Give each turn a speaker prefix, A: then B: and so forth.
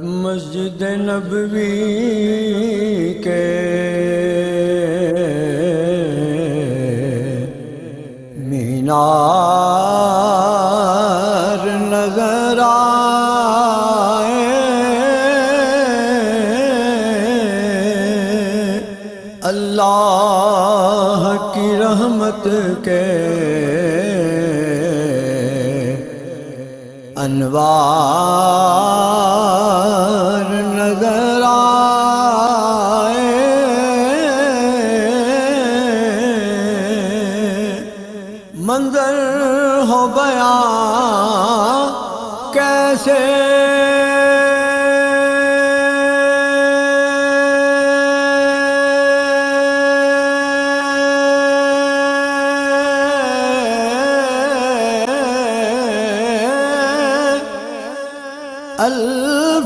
A: मस्जिद नबवी के मीनार नजर आए, अल्लाह की रहमत के अनवार